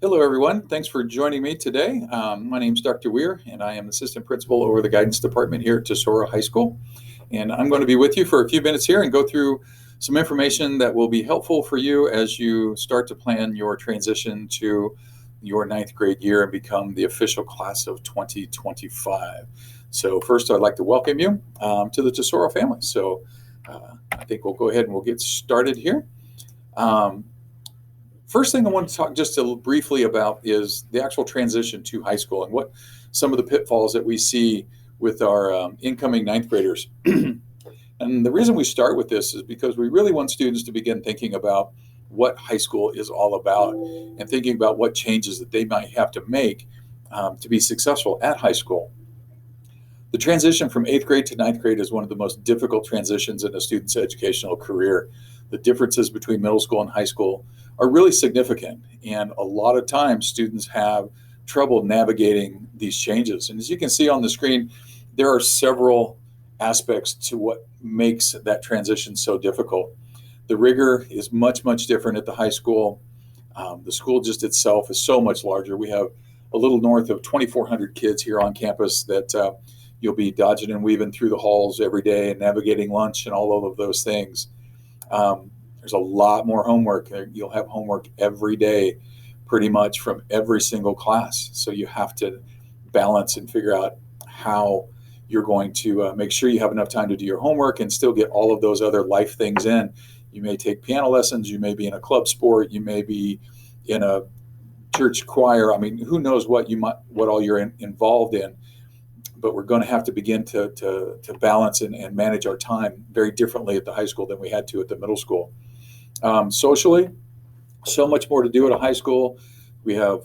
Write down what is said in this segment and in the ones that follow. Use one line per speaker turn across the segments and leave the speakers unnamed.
Hello, everyone. Thanks for joining me today. My name is Dr. Weir, and I am Assistant Principal over the Guidance Department here at Tesoro High School. And I'm going to be with you for a few minutes here and go through some information that will be helpful for you as you start to plan your transition to your ninth grade year and become the official class of 2025. So first, I'd like to welcome you to the Tesoro family. So I think we'll go ahead and we'll get started here. First thing I want to talk just briefly about is the actual transition to high school and what some of the pitfalls that we see with our incoming ninth graders. And the reason we start with this is because we really want students to begin thinking about what high school is all about and thinking about what changes that they might have to make to be successful at high school. The transition from eighth grade to ninth grade is one of the most difficult transitions in a student's educational career. The differences between middle school and high school are really significant, and a lot of times students have trouble navigating these changes. And as you can see on the screen, there are several aspects to what makes that transition so difficult. The rigor is much, much different at the high school. The school just itself is so much larger. We have a little north of 2,400 kids here on campus that you'll be dodging and weaving through the halls every day and navigating lunch and all of those things. There's a lot more homework. You'll have homework every day, pretty much from every single class. So you have to balance and figure out how you're going to make sure you have enough time to do your homework and still get all of those other life things in. You may take piano lessons. You may be in a club sport. You may be in a church choir. I mean, who knows what all you're involved in. But we're going to have to begin to balance and manage our time very differently at the high school than we had to at the middle school. Socially, so much more to do at a high school. We have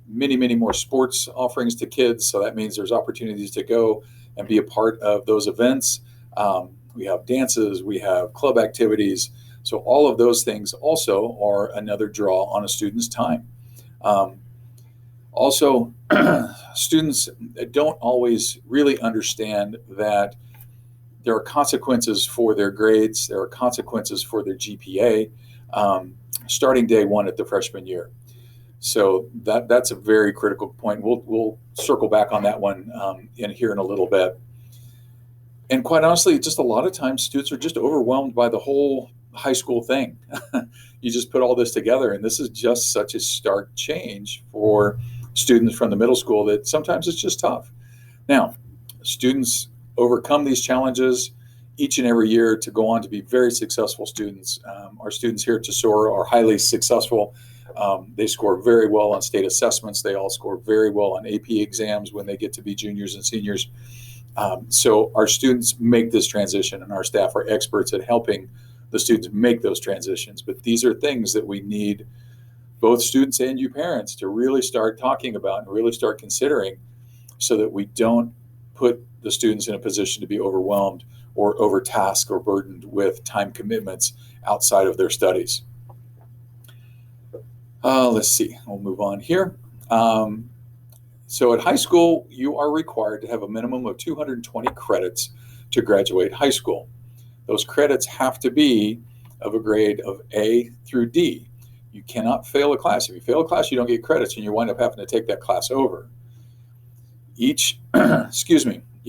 many, many more sports offerings to kids. So that means there's opportunities to go and be a part of those events. We have dances, we have club activities. So all of those things also are another draw on a student's time. Also, students don't always really understand that there are consequences for their grades. There are consequences for their GPA starting day one at the freshman year. So that's a very critical point. We'll circle back on that one in a little bit. And quite honestly, just a lot of times students are just overwhelmed by the whole high school thing. You just put all this together, and this is just such a stark change for students from the middle school that sometimes it's just tough. Now, students overcome these challenges each and every year to go on to be very successful students. Our students here at Tesoro are highly successful. They score very well on state assessments. They all score very well on AP exams when they get to be juniors and seniors. So our students make this transition, and our staff are experts at helping the students make those transitions. But these are things that we need both students and you parents to really start talking about and really start considering so that we don't put the students in a position to be overwhelmed or overtasked or burdened with time commitments outside of their studies. Let's see, we'll move on here. So at high school, you are required to have a minimum of 220 credits to graduate high school. Those credits have to be of a grade of A through D. You cannot fail a class. If you fail a class, you don't get credits, and you wind up having to take that class over. Each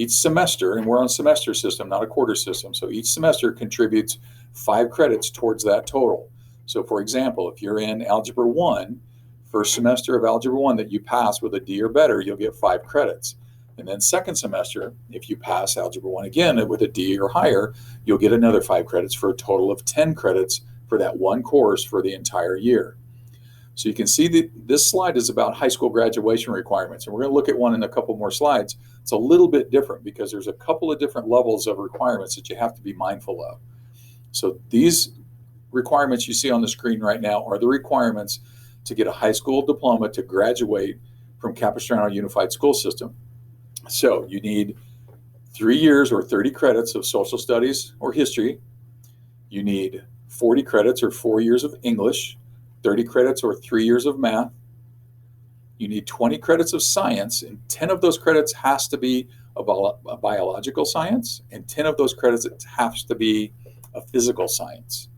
semester, and we're on a semester system, not a quarter system, so each semester contributes 5 credits towards that total. So for example, if you're in Algebra 1, first semester of Algebra 1 that you pass with a D or better, you'll get 5 credits. And then second semester, if you pass Algebra 1 again with a D or higher, you'll get another 5 credits for a total of 10 credits for that one course for the entire year. So you can see that this slide is about high school graduation requirements, and we're going to look at one in a couple more slides. It's a little bit different because there's a couple of different levels of requirements that you have to be mindful of. So these requirements you see on the screen right now are the requirements to get a high school diploma to graduate from Capistrano Unified School System. So you need 3 years or 30 credits of social studies or history. You need 40 credits or 4 years of English, 30 credits or 3 years of math. You need 20 credits of science, and 10 of those credits has to be a biological science, and 10 of those credits has to be a physical science.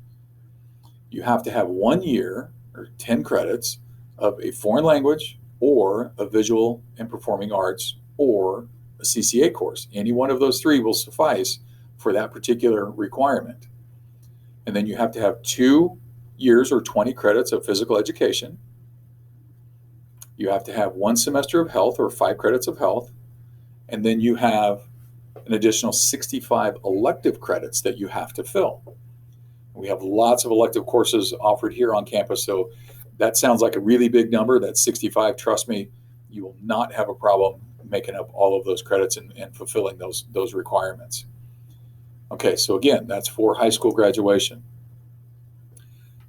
You have to have 1 year or 10 credits of a foreign language or a visual and performing arts or a CCA course. Any one of those three will suffice for that particular requirement. And then you have to have 2 years or 20 credits of physical education. You have to have 1 semester of health or 5 credits of health. And then you have an additional 65 elective credits that you have to fill. We have lots of elective courses offered here on campus, so that sounds like a really big number. That's 65. Trust me, you will not have a problem making up all of those credits and fulfilling those requirements. Okay, so again, that's for high school graduation.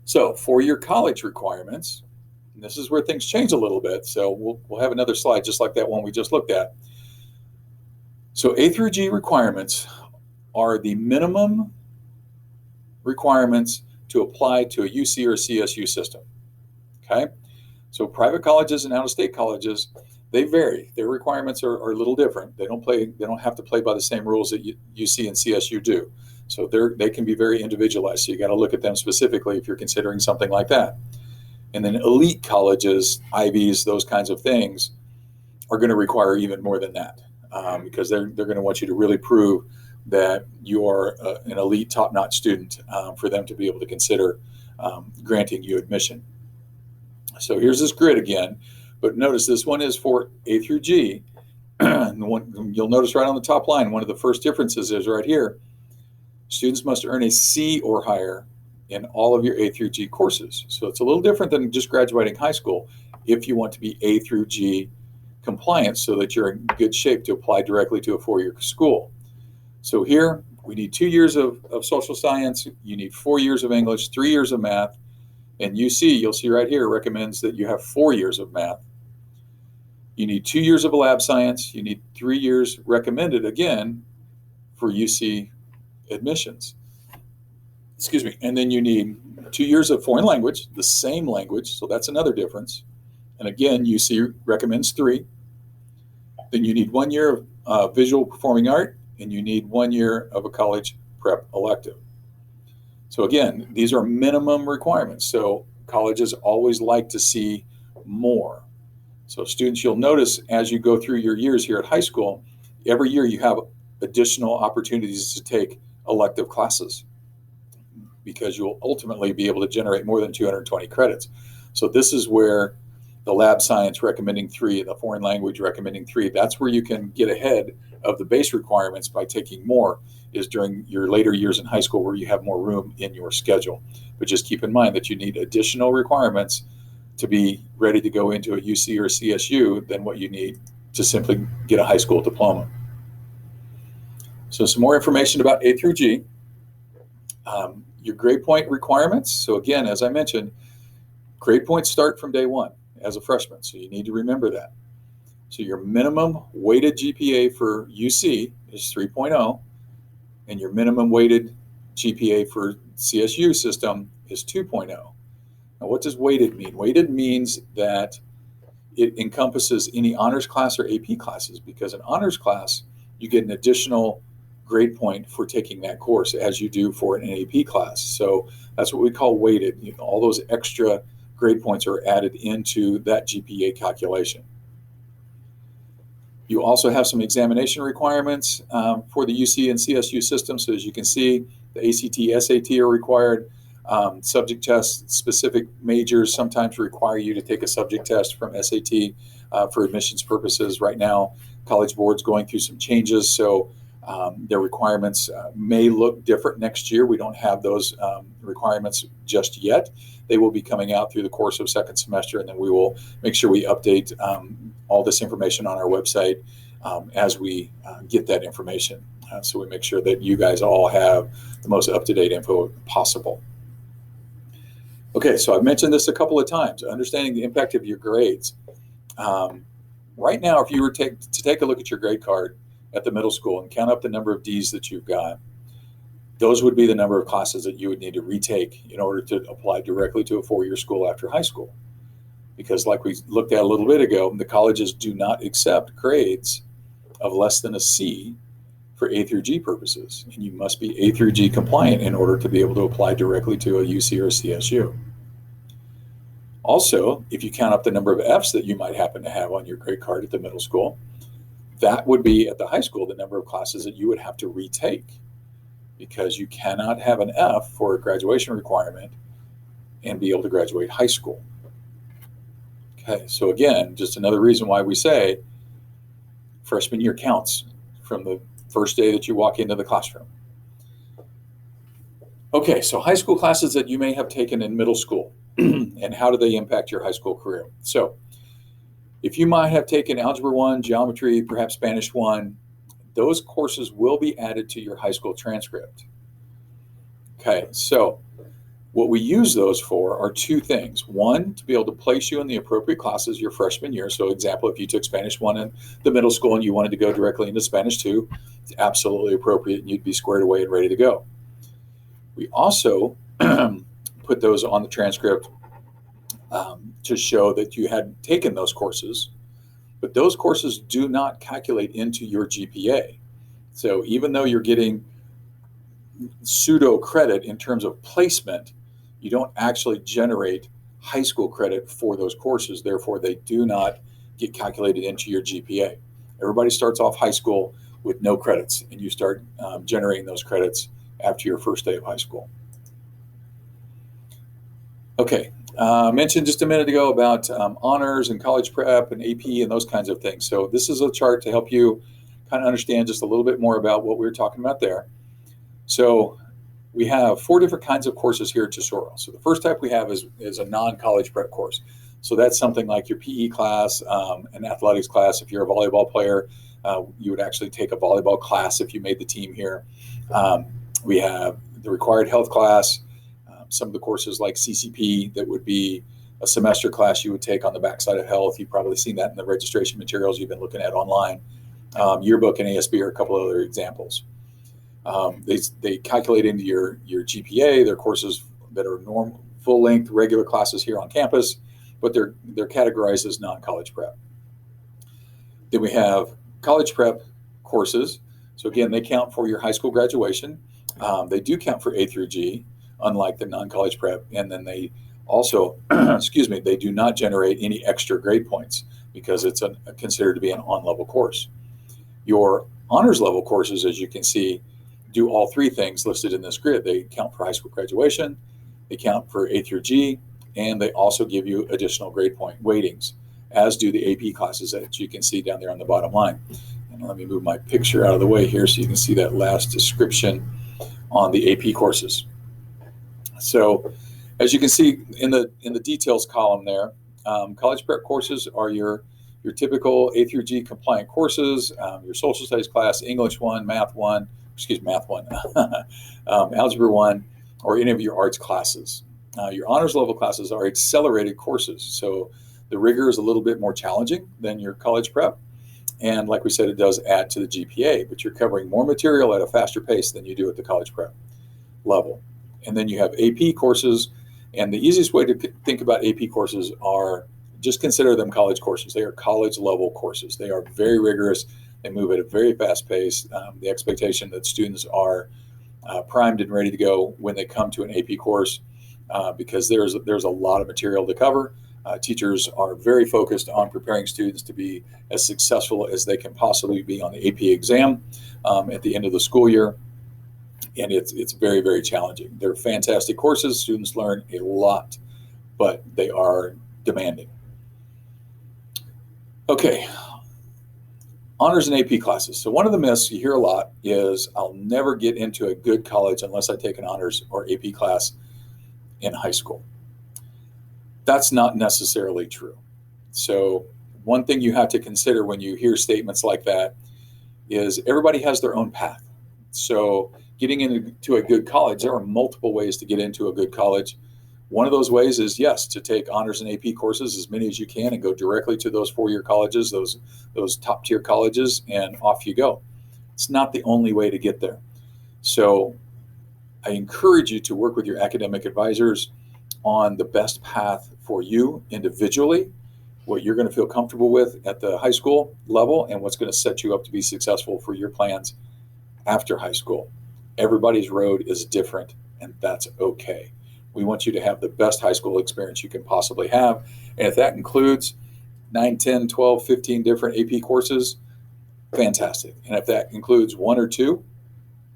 So for your college requirements, and this is where things change a little bit, so we'll have another slide just like that one we just looked at. So A through G requirements are the minimum requirements to apply to a UC or CSU system. Okay, so private colleges and out-of-state colleges, they vary. Their requirements are a little different. They don't have to play by the same rules that UC and CSU do. So they can be very individualized. So you got to look at them specifically if you're considering something like that. And then elite colleges, Ivies, those kinds of things are going to require even more than that because they're going to want you to really prove that you are an elite, top-notch student for them to be able to consider granting you admission. So here's this grid again, but notice this one is for A through G. You'll notice right on the top line, one of the first differences is right here. Students must earn a C or higher in all of your A through G courses. So it's a little different than just graduating high school if you want to be A through G compliant so that you're in good shape to apply directly to a 4-year school. So here, we need 2 years of social science, you need 4 years of English, 3 years of math, and UC, you'll see right here, recommends that you have 4 years of math. You need 2 years of lab science, you need 3 years recommended, again, for UC admissions. Excuse me, and then you need 2 years of foreign language, the same language, so that's another difference. And again, UC recommends 3. Then you need 1 year of visual performing art, and you need 1 year of a college prep elective. So again, these are minimum requirements. So colleges always like to see more. So students, you'll notice as you go through your years here at high school, every year you have additional opportunities to take elective classes because you'll ultimately be able to generate more than 220 credits. So this is where the lab science recommending 3, the foreign language recommending 3, that's where you can get ahead of the base requirements by taking more, is during your later years in high school where you have more room in your schedule. But just keep in mind that you need additional requirements to be ready to go into a UC or a CSU than what you need to simply get a high school diploma. So some more information about A through G. Your grade point requirements. So again, as I mentioned, grade points start from day 1 as a freshman. So you need to remember that. So your minimum weighted GPA for UC is 3.0, and your minimum weighted GPA for CSU system is 2.0. Now, what does weighted mean? Weighted means that it encompasses any honors class or AP classes, because an honors class, you get an additional grade point for taking that course as you do for an AP class. So that's what we call weighted. All those extra grade points are added into that GPA calculation. You also have some examination requirements for the UC and CSU system. So as you can see, the ACT, SAT are required. Subject tests, specific majors sometimes require you to take a subject test from SAT for admissions purposes. Right now, College Board's going through some changes, so their requirements may look different next year. We don't have those requirements just yet. They will be coming out through the course of second semester, and then we will make sure we update all this information on our website as we get that information. So we make sure that you guys all have the most up-to-date info possible. Okay, so I've mentioned this a couple of times, understanding the impact of your grades. Right now, if you were to take a look at your grade card at the middle school and count up the number of D's that you've got, those would be the number of classes that you would need to retake in order to apply directly to a 4-year school after high school. Because like we looked at a little bit ago, the colleges do not accept grades of less than a C for A through G purposes. And you must be A through G compliant in order to be able to apply directly to a UC or a CSU. Also, if you count up the number of Fs that you might happen to have on your grade card at the middle school, that would be at the high school the number of classes that you would have to retake, because you cannot have an F for a graduation requirement and be able to graduate high school. Okay, so again, just another reason why we say freshman year counts from the first day that you walk into the classroom. Okay, so high school classes that you may have taken in middle school and how do they impact your high school career? So if you might have taken Algebra 1, Geometry, perhaps Spanish 1, those courses will be added to your high school transcript. Okay, so what we use those for are two things. One, to be able to place you in the appropriate classes your freshman year. So example, if you took Spanish 1 in the middle school and you wanted to go directly into Spanish 2, it's absolutely appropriate and you'd be squared away and ready to go. We also put those on the transcript to show that you had taken those courses, but those courses do not calculate into your GPA. So even though you're getting pseudo credit in terms of placement, you don't actually generate high school credit for those courses. Therefore, they do not get calculated into your GPA. Everybody starts off high school with no credits, and you start generating those credits after your first day of high school. Okay, I mentioned just a minute ago about honors and college prep and AP and those kinds of things. So this is a chart to help you kind of understand just a little bit more about what we were talking about there. So we have 4 different kinds of courses here at Tesoro. So the first type we have is a non-college prep course. So that's something like your PE class, an athletics class. If you're a volleyball player, you would actually take a volleyball class if you made the team here. We have the required health class, some of the courses like CCP that would be a semester class you would take on the backside of health. You've probably seen that in the registration materials you've been looking at online. Yearbook and ASB are a couple of other examples. They calculate into your GPA. They're courses that are full-length regular classes here on campus, but they're categorized as non-college prep. Then we have college prep courses. So again, they count for your high school graduation. They do count for A through G, unlike the non-college prep. And then they also, they do not generate any extra grade points because it's considered to be an on-level course. Your honors level courses, as you can see, do all 3 things listed in this grid. They count for high school graduation, they count for A through G, and they also give you additional grade point weightings, as do the AP classes that you can see down there on the bottom line. And let me move my picture out of the way here so you can see that last description on the AP courses. So as you can see in the details column there, college prep courses are your typical A through G compliant courses, your social studies class, English 1, Math 1, Algebra 1, or any of your arts classes. Your honors level classes are accelerated courses. So the rigor is a little bit more challenging than your college prep. And like we said, it does add to the GPA, but you're covering more material at a faster pace than you do at the college prep level. And then you have AP courses. And the easiest way to think about AP courses are just consider them college courses. They are college level courses. They are very rigorous. They move at a very fast pace. The expectation that students are primed and ready to go when they come to an AP course because there's a lot of material to cover. Teachers are very focused on preparing students to be as successful as they can possibly be on the AP exam at the end of the school year. And it's very, very challenging. They're fantastic courses. Students learn a lot, but they are demanding. Okay. Honors and AP classes. So one of the myths you hear a lot is I'll never get into a good college unless I take an honors or AP class in high school. That's not necessarily true. So one thing you have to consider when you hear statements like that is everybody has their own path. So getting into a good college, there are multiple ways to get into a good college. One of those ways is, yes, to take honors and AP courses, as many as you can, and go directly to those 4-year colleges, those top-tier colleges, and off you go. It's not the only way to get there. So I encourage you to work with your academic advisors on the best path for you individually, what you're going to feel comfortable with at the high school level, and what's going to set you up to be successful for your plans after high school. Everybody's road is different, and that's okay. We want you to have the best high school experience you can possibly have. And if that includes 9, 10, 12, 15 different AP courses, fantastic. And if that includes one or two,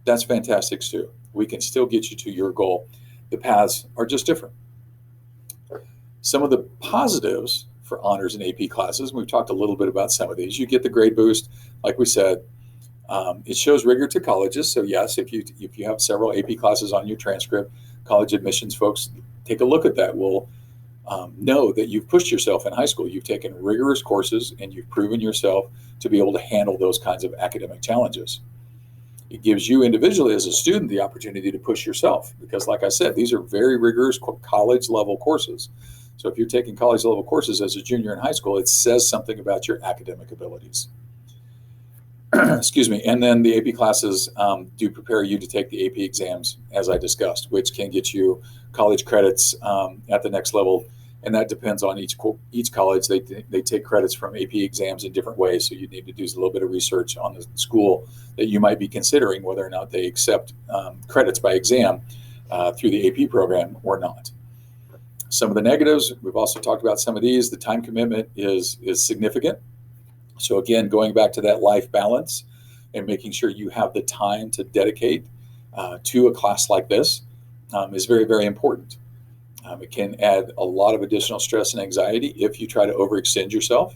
that's fantastic too. We can still get you to your goal. The paths are just different. Some of the positives for honors and AP classes, we've talked a little bit about some of these. You get the grade boost, like we said. It shows rigor to colleges. So yes, if you have several AP classes on your transcript, college admissions folks take a look at that. Will know that you've pushed yourself in high school. You've taken rigorous courses and you've proven yourself to be able to handle those kinds of academic challenges. It gives you individually as a student the opportunity to push yourself because, like I said, these are very rigorous college level courses. So if you're taking college level courses as a junior in high school, it says something about your academic abilities. Excuse me. And then the AP classes do prepare you to take the AP exams, as I discussed, which can get you college credits at the next level. And that depends on each college. They take credits from AP exams in different ways. So you need to do a little bit of research on the school that you might be considering, whether or not they accept credits by exam through the AP program or not. Some of the negatives, we've also talked about some of these. The time commitment is significant. So again, going back to that life balance and making sure you have the time to dedicate to a class like this is very, very important. It can add a lot of additional stress and anxiety if you try to overextend yourself.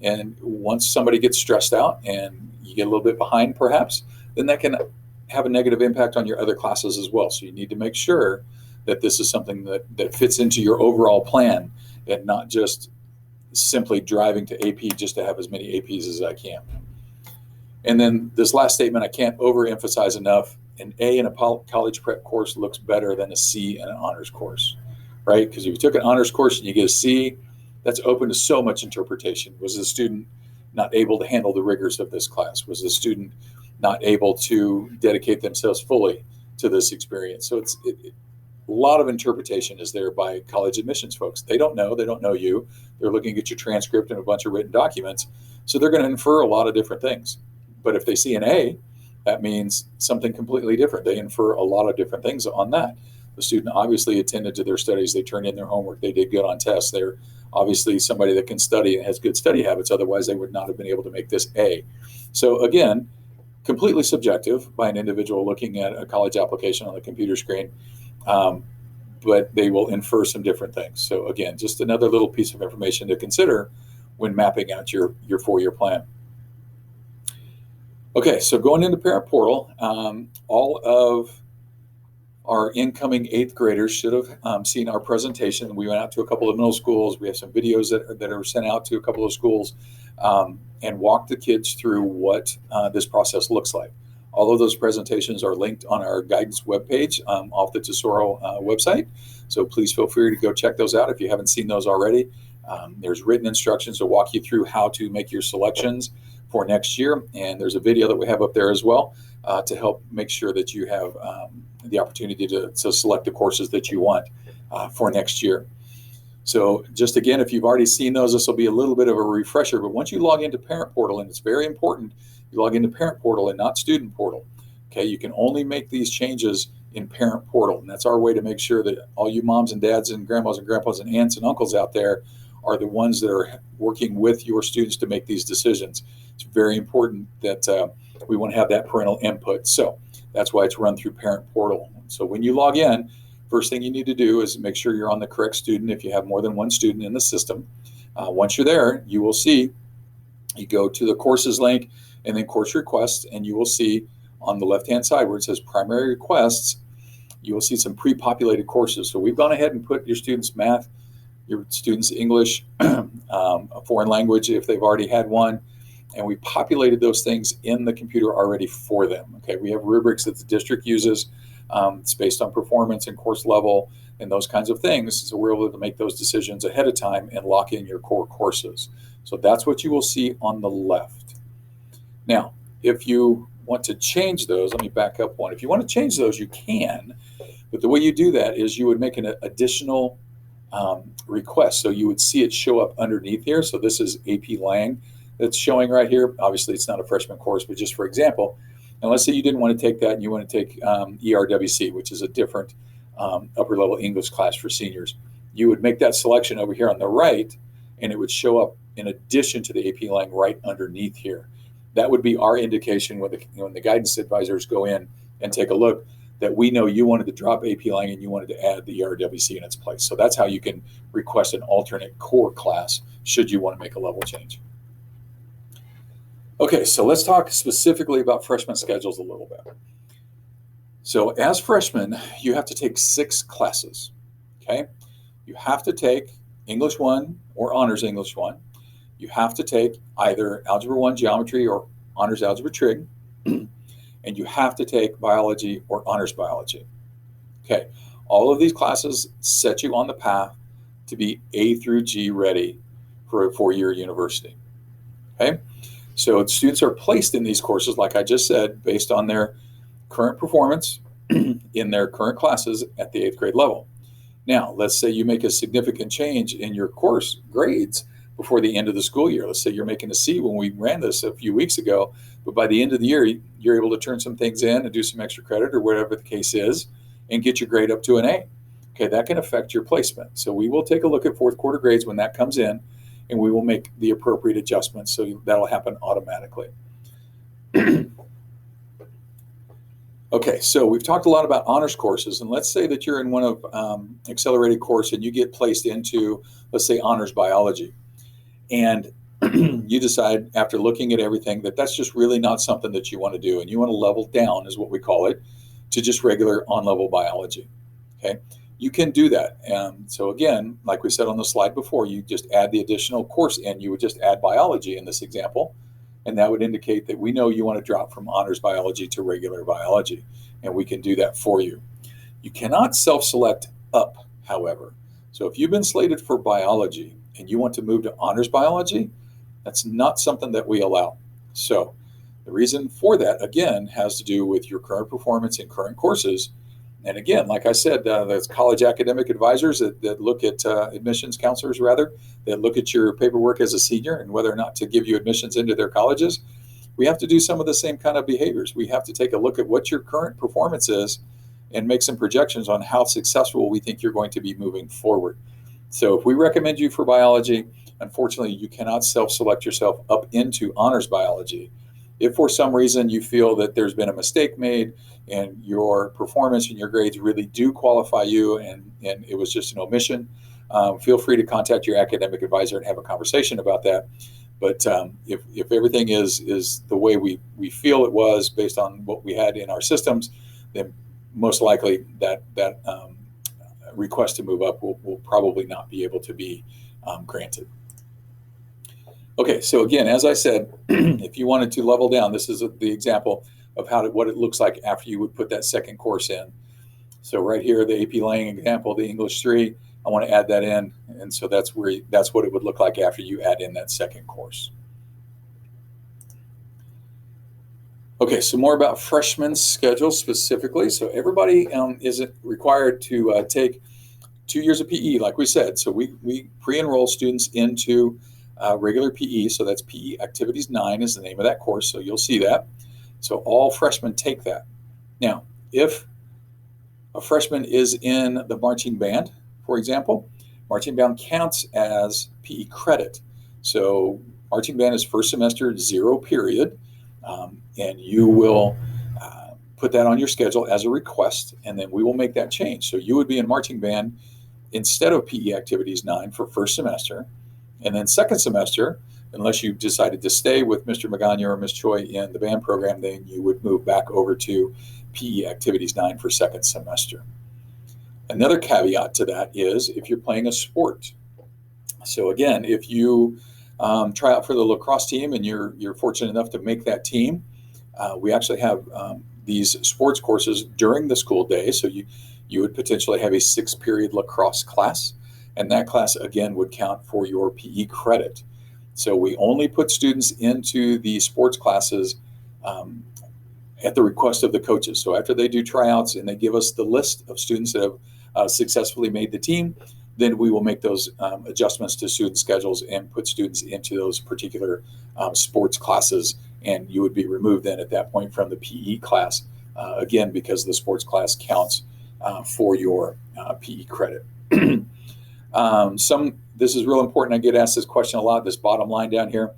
And once somebody gets stressed out and you get a little bit behind perhaps, then that can have a negative impact on your other classes as well. So you need to make sure that this is something that fits into your overall plan and not just simply driving to AP just to have as many APs as I can. And then this last statement, I can't overemphasize enough. An A in a college prep course looks better than a C in an honors course, right? Because if you took an honors course and you get a C, that's open to so much interpretation. Was the student not able to handle the rigors of this class? Was the student not able to dedicate themselves fully to this experience? So a lot of interpretation is there by college admissions folks. They don't know you. They're looking at your transcript and a bunch of written documents. So they're going to infer a lot of different things. But if they see an A, that means something completely different. They infer a lot of different things on that. The student obviously attended to their studies. They turned in their homework. They did good on tests. They're obviously somebody that can study and has good study habits. Otherwise, they would not have been able to make this A. So again, completely subjective by an individual looking at a college application on the computer screen. But they will infer some different things. So again, just another little piece of information to consider when mapping out your 4-year plan. Okay, so going into Parent Portal, all of our incoming 8th graders should have seen our presentation. We went out to a couple of middle schools. We have some videos that are sent out to a couple of schools and walked the kids through what this process looks like. All of those presentations are linked on our guidance webpage off the Tesoro website. So please feel free to go check those out if you haven't seen those already. There's written instructions to walk you through how to make your selections for next year. And there's a video that we have up there as well to help make sure that you have the opportunity to select the courses that you want for next year. So just again, if you've already seen those, this will be a little bit of a refresher. But once you log into Parent Portal, and it's very important, you log into Parent Portal and not Student Portal. Okay, you can only make these changes in Parent Portal. And that's our way to make sure that all you moms and dads and grandmas and grandpas and aunts and uncles out there are the ones that are working with your students to make these decisions. It's very important that we want to have that parental input. So that's why it's run through Parent Portal. So when you log in, first thing you need to do is make sure you're on the correct student if you have more than one student in the system. Once you're there, you will see, you go to the courses link and then course requests, and you will see on the left-hand side where it says primary requests, you will see some pre-populated courses. So we've gone ahead and put your students' math, your students' English, a foreign language if they've already had one, and we populated those things in the computer already for them. Okay, we have rubrics that the district uses. It's based on performance and course level and those kinds of things. So we're able to make those decisions ahead of time and lock in your core courses. So that's what you will see on the left. Now, if you want to change those, let me back up one. If you want to change those, you can. But the way you do that is you would make an additional request. So you would see it show up underneath here. So this is AP Lang that's showing right here. Obviously, it's not a freshman course, but just for example. And let's say you didn't want to take that and you want to take ERWC, which is a different upper level English class for seniors. You would make that selection over here on the right, and it would show up in addition to the AP Lang right underneath here. That would be our indication when the guidance advisors go in and take a look that we know you wanted to drop AP Lang and you wanted to add the ERWC in its place. So that's how you can request an alternate core class should you want to make a level change. Okay, so let's talk specifically about freshman schedules a little bit. So as freshmen, you have to take 6 classes, okay? You have to take English 1 or Honors English 1. You have to take either Algebra 1 Geometry or Honors Algebra Trig, and you have to take Biology or Honors Biology. Okay, all of these classes set you on the path to be A through G ready for a 4-year university. Okay, so students are placed in these courses, like I just said, based on their current performance in their current classes at the 8th grade level. Now, let's say you make a significant change in your course grades before the end of the school year. Let's say you're making a C when we ran this a few weeks ago, but by the end of the year, you're able to turn some things in and do some extra credit or whatever the case is and get your grade up to an A. Okay, that can affect your placement. So we will take a look at 4th quarter grades when that comes in, and we will make the appropriate adjustments. So that'll happen automatically. Okay, so we've talked a lot about honors courses, and let's say that you're in one of accelerated course and you get placed into, let's say, honors biology. And you decide after looking at everything that that's just really not something that you want to do, and you want to level down, is what we call it, to just regular on-level biology. Okay, you can do that. So again, like we said on the slide before, you just add the additional course in. You would just add biology in this example, and that would indicate that we know you want to drop from honors biology to regular biology, and we can do that for you. You cannot self-select up, however. So if you've been slated for biology and you want to move to honors biology, that's not something that we allow. So the reason for that, again, has to do with your current performance in current courses. And again, like I said, there's college academic advisors that look at admissions counselors, rather, that look at your paperwork as a senior and whether or not to give you admissions into their colleges. We have to do some of the same kind of behaviors. We have to take a look at what your current performance is and make some projections on how successful we think you're going to be moving forward. So if we recommend you for biology, unfortunately, you cannot self-select yourself up into honors biology. If for some reason you feel that there's been a mistake made and your performance and your grades really do qualify you and it was just an omission, feel free to contact your academic advisor and have a conversation about that. But if everything is the way we feel it was based on what we had in our systems, then most likely that request to move up will probably not be able to be granted. Okay, so again, as I said, if you wanted to level down, this is the example of what it looks like after you would put that second course in. So right here, the AP Lang example, the English 3, I want to add that in, and so that's what it would look like after you add in that second course. Okay, so more about freshman schedule specifically. So everybody isn't required to take 2 years of PE, like we said. So we pre-enroll students into regular PE. So that's PE Activities 9 is the name of that course. So you'll see that. So all freshmen take that. Now, if a freshman is in the marching band, for example, marching band counts as PE credit. So marching band is first semester 0 period. And you will put that on your schedule as a request, and then we will make that change. So you would be in marching band instead of PE Activities 9 for first semester. And then second semester, unless you decided to stay with Mr. Magana or Ms. Choi in the band program, then you would move back over to PE Activities 9 for second semester. Another caveat to that is if you're playing a sport. So again, if you try out for the lacrosse team and you're fortunate enough to make that team, we actually have these sports courses during the school day. So you would potentially have a 6-period lacrosse class, and that class again would count for your PE credit. So we only put students into the sports classes at the request of the coaches. So after they do tryouts and they give us the list of students that have successfully made the team, then we will make those adjustments to student schedules and put students into those particular sports classes. And you would be removed then at that point from the PE class, again, because the sports class counts for your PE credit. This is real important. I get asked this question a lot, this bottom line down here.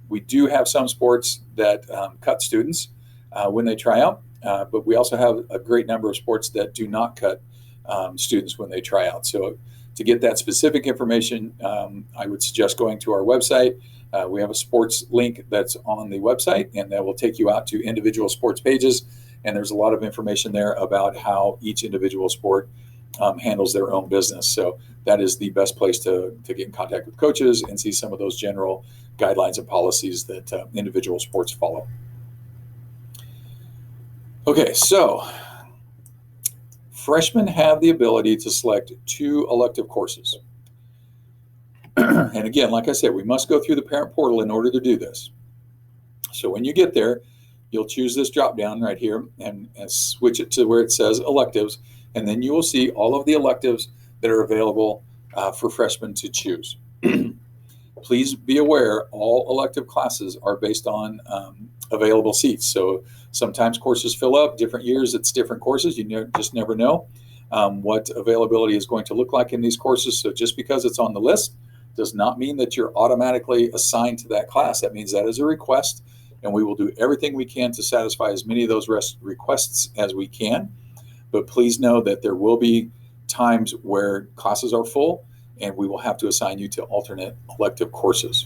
We do have some sports that cut students when they try out, but we also have a great number of sports that do not cut students when they try out. So to get that specific information, I would suggest going to our website. We have a sports link that's on the website, and that will take you out to individual sports pages. And there's a lot of information there about how each individual sport handles their own business. So that is the best place to get in contact with coaches and see some of those general guidelines and policies that individual sports follow. Okay, so freshmen have the ability to select 2 elective courses. And again, like I said, we must go through the parent portal in order to do this. So when you get there, you'll choose this drop down right here and switch it to where it says electives. And then you will see all of the electives that are available for freshmen to choose. Please be aware, all elective classes are based on available seats. So sometimes courses fill up, different years it's different courses. You just never know what availability is going to look like in these courses. So just because it's on the list does not mean that you're automatically assigned to that class. That means that is a request, and we will do everything we can to satisfy as many of those requests as we can. But please know that there will be times where classes are full, and we will have to assign you to alternate elective courses.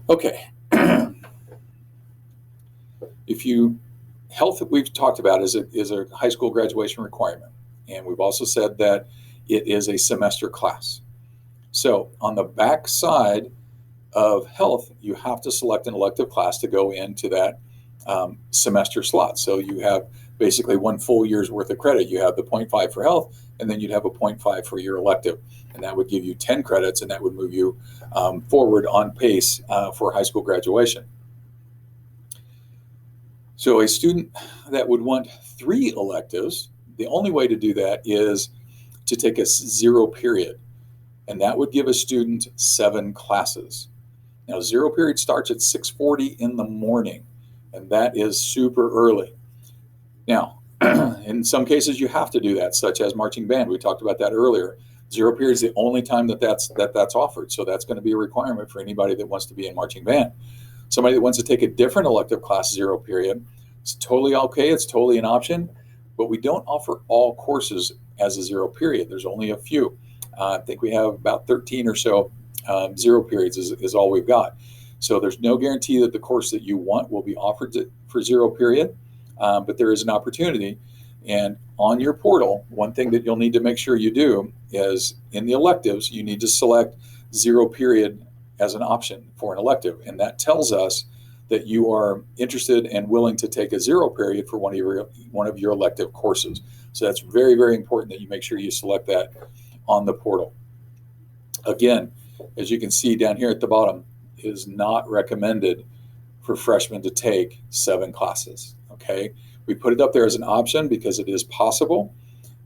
Okay. Health, we've talked about, is a high school graduation requirement. And we've also said that it is a semester class. So on the back side of health, you have to select an elective class to go into that semester slot. So you have basically 1 full year's worth of credit. You have the 0.5 for health, and then you'd have a 0.5 for your elective. And that would give you 10 credits, and that would move you forward on pace for high school graduation. So a student that would want 3 electives, the only way to do that is to take a 0 period. And that would give a student 7 classes. Now, 0 period starts at 6:40 in the morning, and that is super early. Now, in some cases, you have to do that, such as marching band. We talked about that earlier. 0 period is the only time that's offered, so that's going to be a requirement for anybody that wants to be in marching band. Somebody that wants to take a different elective class 0 period, it's totally okay. It's totally an option, but we don't offer all courses as a 0 period. There's only a few. I think we have about 13 or so 0 periods is all we've got. So there's no guarantee that the course that you want will be offered for 0 period, but there is an opportunity. And on your portal, one thing that you'll need to make sure you do is in the electives, you need to select 0 period as an option for an elective. And that tells us that you are interested and willing to take a 0 period for one of your elective courses. So that's very, very important that you make sure you select that on the portal. Again, as you can see down here at the bottom, it is not recommended for freshmen to take 7 classes, okay? We put it up there as an option because it is possible,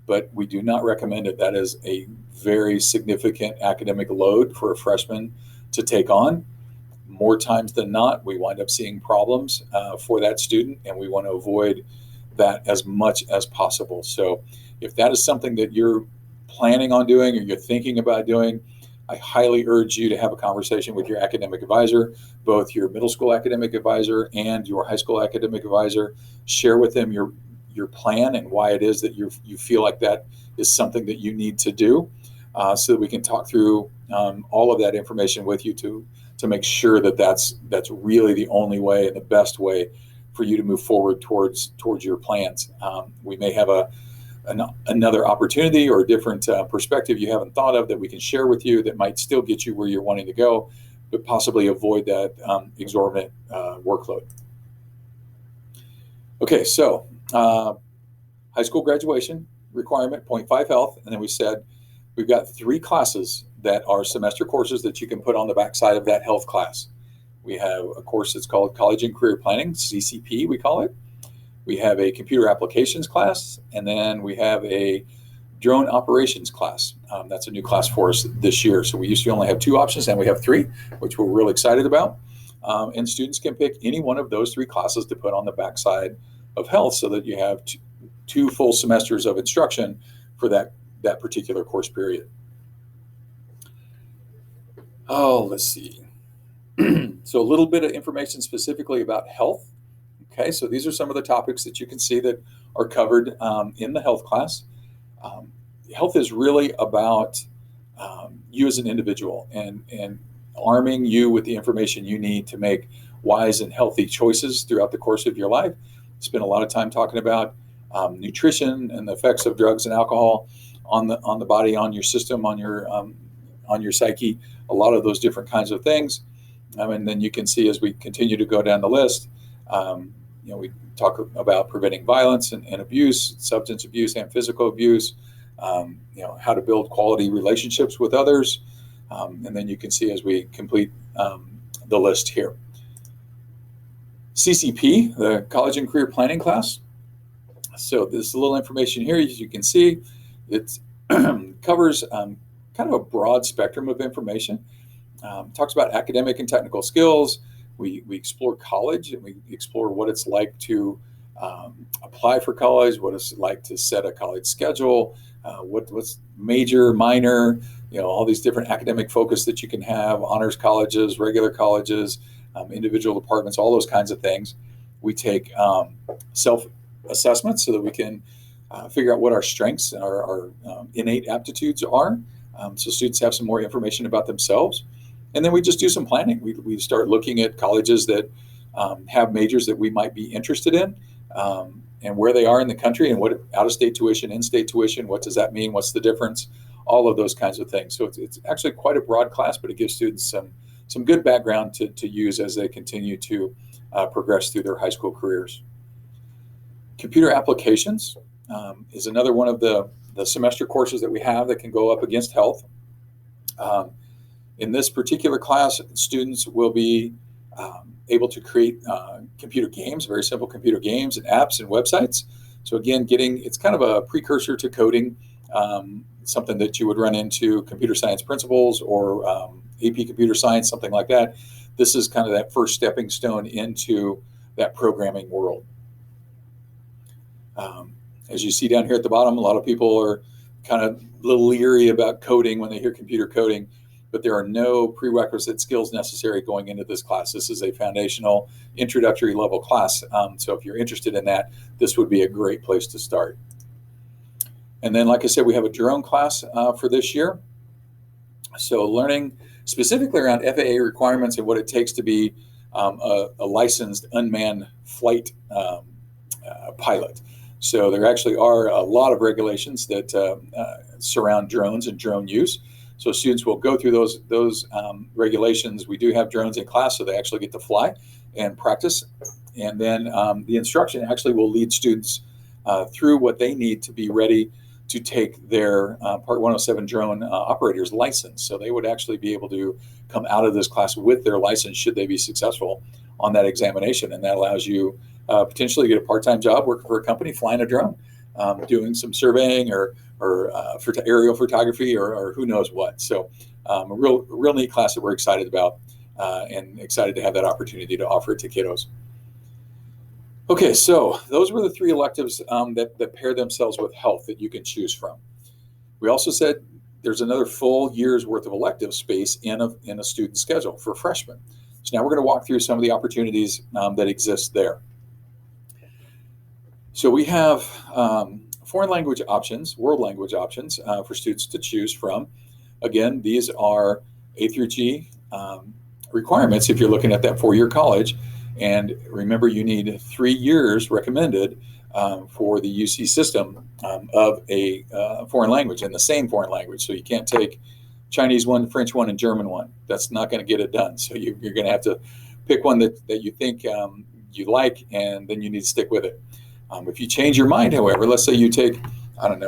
but we do not recommend it. That is a very significant academic load for a freshman to take on. More times than not, we wind up seeing problems for that student, and we want to avoid that as much as possible. So if that is something that you're planning on doing or you're thinking about doing, I highly urge you to have a conversation with your academic advisor, both your middle school academic advisor and your high school academic advisor. Share with them your plan and why it is that you feel like that is something that you need to do, so that we can talk through all of that information with you to make sure that that's really the only way and the best way for you to move forward towards your plans. We may have another opportunity or a different perspective you haven't thought of that we can share with you that might still get you where you're wanting to go, but possibly avoid that exorbitant workload. Okay, so high school graduation requirement, 0.5 health, and then we said we've got 3 classes that are semester courses that you can put on the backside of that health class. We have a course that's called College and Career Planning, CCP we call it. We have a computer applications class, and then we have a drone operations class. That's a new class for us this year. So we used to only have 2 options, and we have 3, which we're really excited about. And students can pick any one of those 3 classes to put on the backside of health so that you have two full semesters of instruction for that particular course period. Oh, let's see. So a little bit of information specifically about health. Okay, so these are some of the topics that you can see that are covered in the health class. Health is really about you as an individual and arming you with the information you need to make wise and healthy choices throughout the course of your life. Spend a lot of time talking about nutrition and the effects of drugs and alcohol on the body, on your system, on your psyche, a lot of those different kinds of things. And then you can see as we continue to go down the list, we talk about preventing violence and abuse, substance abuse and physical abuse, how to build quality relationships with others. And then you can see as we complete the list here. CCP, the College and Career Planning class. So there's a little information here. As you can see, it covers kind of a broad spectrum of information. Talks about academic and technical skills. We explore college, and we explore what it's like to apply for college, what it's like to set a college schedule, what's major, minor, all these different academic focus that you can have, honors colleges, regular colleges, individual departments, all those kinds of things. We take self-assessments so that we can figure out what our strengths and our innate aptitudes are. So students have some more information about themselves. And then we just do some planning. We start looking at colleges that have majors that we might be interested in, and where they are in the country, and what out-of-state tuition, in-state tuition, what does that mean? What's the difference? All of those kinds of things. So it's actually quite a broad class, but it gives students some good background to use as they continue to progress through their high school careers. Computer applications is another one of the semester courses that we have that can go up against health. In this particular class, students will be able to create computer games, very simple computer games and apps and websites. So again, it's kind of a precursor to coding, something that you would run into computer science principles or AP computer science, something like that. This is kind of that first stepping stone into that programming world. As you see down here at the bottom, a lot of people are kind of a little leery about coding when they hear computer coding, but there are no prerequisite skills necessary going into this class. This is a foundational introductory level class. So if you're interested in that, this would be a great place to start. And then, like I said, we have a drone class for this year. So learning specifically around FAA requirements and what it takes to be a licensed unmanned flight pilot. So there actually are a lot of regulations that surround drones and drone use. So students will go through those regulations. We do have drones in class, so they actually get to fly and practice. And then the instruction actually will lead students through what they need to be ready to take their Part 107 drone operator's license. So they would actually be able to come out of this class with their license should they be successful on that examination. And that allows you potentially get a part-time job working for a company flying a drone, doing some surveying or for aerial photography or who knows what. So a real neat class that we're excited about and excited to have that opportunity to offer it to kiddos. Okay, so those were the three electives that pair themselves with health that you can choose from. We also said there's another full year's worth of elective space in a student schedule for freshmen. So now we're going to walk through some of the opportunities that exist there. So we have foreign language options, world language options for students to choose from. Again, these are A through G requirements if you're looking at that four-year college. And remember, you need 3 years recommended for the UC system of a foreign language, and the same foreign language. So you can't take Chinese one, French one, and German one. That's not going to get it done. So you're going to have to pick one that you think you like, and then you need to stick with it. If you change your mind, however, let's say you take,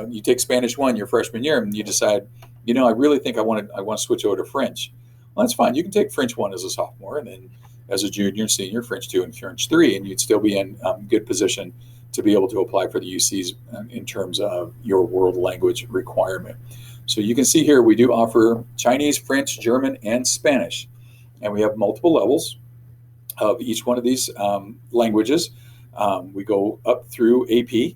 you take Spanish 1 your freshman year, and you decide, I really think I want to switch over to French. Well, that's fine. You can take French 1 as a sophomore, and then as a junior and senior, French 2 and French 3, and you'd still be in good position to be able to apply for the UCs in terms of your world language requirement. So you can see here we do offer Chinese, French, German, and Spanish, and we have multiple levels of each one of these languages. We go up through AP,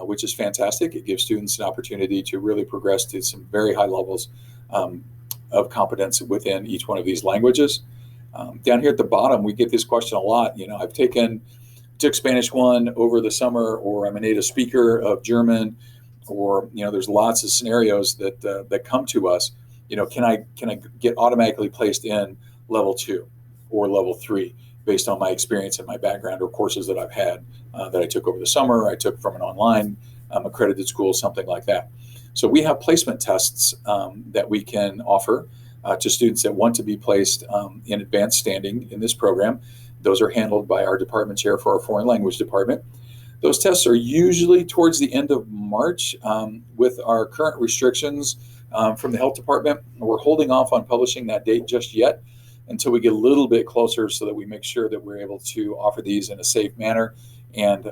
which is fantastic. It gives students an opportunity to really progress to some very high levels of competence within each one of these languages. Down here at the bottom, we get this question a lot. I've took Spanish 1 over the summer, or I'm a native speaker of German, or there's lots of scenarios that come to us. Can I get automatically placed in level 2 or level 3 based on my experience and my background, or courses that I've had that I took over the summer, I took from an online accredited school, something like that. So we have placement tests that we can offer to students that want to be placed in advanced standing in this program. Those are handled by our department chair for our foreign language department. Those tests are usually towards the end of March. With our current restrictions from the health department, we're holding off on publishing that date just yet until we get a little bit closer, so that we make sure that we're able to offer these in a safe manner and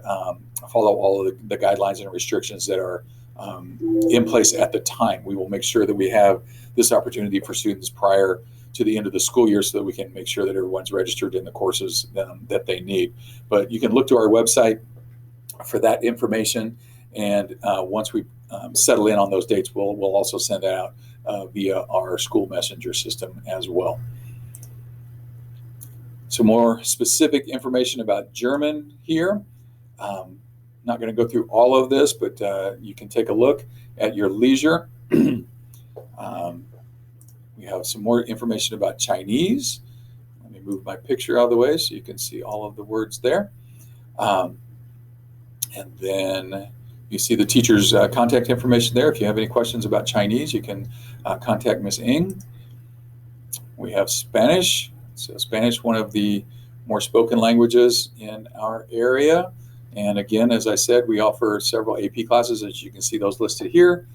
follow all of the guidelines and restrictions that are in place at the time. We will make sure that we have this opportunity for students prior to the end of the school year, so that we can make sure that everyone's registered in the courses that they need. But you can look to our website for that information, and once we settle in on those dates, we'll also send that out via our school messenger system as well. Some more specific information about German here. Not going to go through all of this, but you can take a look at your leisure. We have some more information about Chinese. Let me move my picture out of the way so you can see all of the words there. And then you see the teacher's contact information there. If you have any questions about Chinese, you can contact Miss Ng. We have Spanish. So Spanish, one of the more spoken languages in our area. And again, as I said, we offer several AP classes, as you can see those listed here.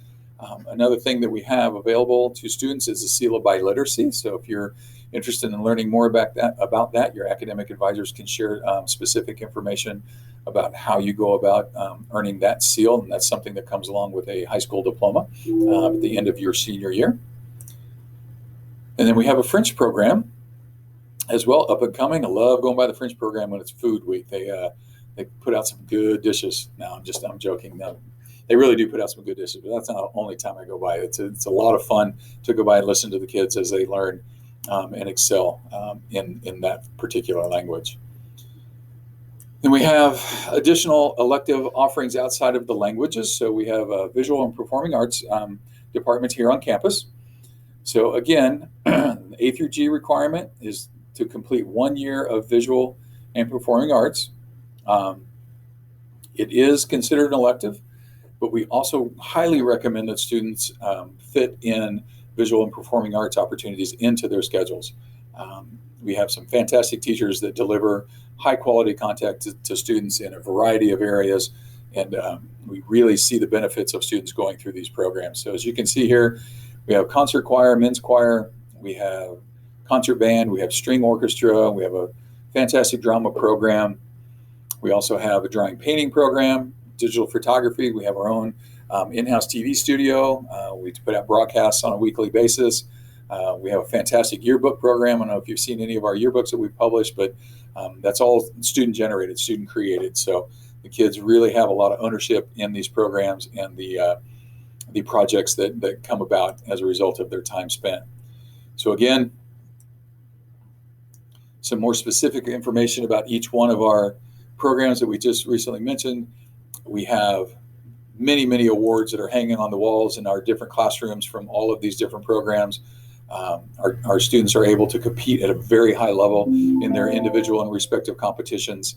Another thing that we have available to students is the seal of biliteracy. So if you're interested in learning more about that, your academic advisors can share specific information about how you go about earning that seal. And that's something that comes along with a high school diploma at the end of your senior year. And then we have a French program as well, up and coming. I love going by the French program when it's food week. They put out some good dishes. No, I'm joking. No, they really do put out some good dishes, but that's not the only time I go by. It's a lot of fun to go by and listen to the kids as they learn and excel in that particular language. Then we have additional elective offerings outside of the languages. So we have a visual and performing arts department here on campus. So again, the A through G requirement is to complete 1 year of visual and performing arts. It is considered an elective, but we also highly recommend that students fit in visual and performing arts opportunities into their schedules. We have some fantastic teachers that deliver high quality content to students in a variety of areas, and we really see the benefits of students going through these programs. So as you can see here, we have concert choir, men's choir, we have concert band, we have string orchestra, we have a fantastic drama program. We also have a drawing painting program, digital photography. We have our own in-house TV studio. We put out broadcasts on a weekly basis. We have a fantastic yearbook program. I don't know if you've seen any of our yearbooks that we've published, but that's all student generated, student created. So the kids really have a lot of ownership in these programs and the projects that come about as a result of their time spent. So again, some more specific information about each one of our programs that we just recently mentioned. We have many, many awards that are hanging on the walls in our different classrooms from all of these different programs. Our students are able to compete at a very high level in their individual and respective competitions.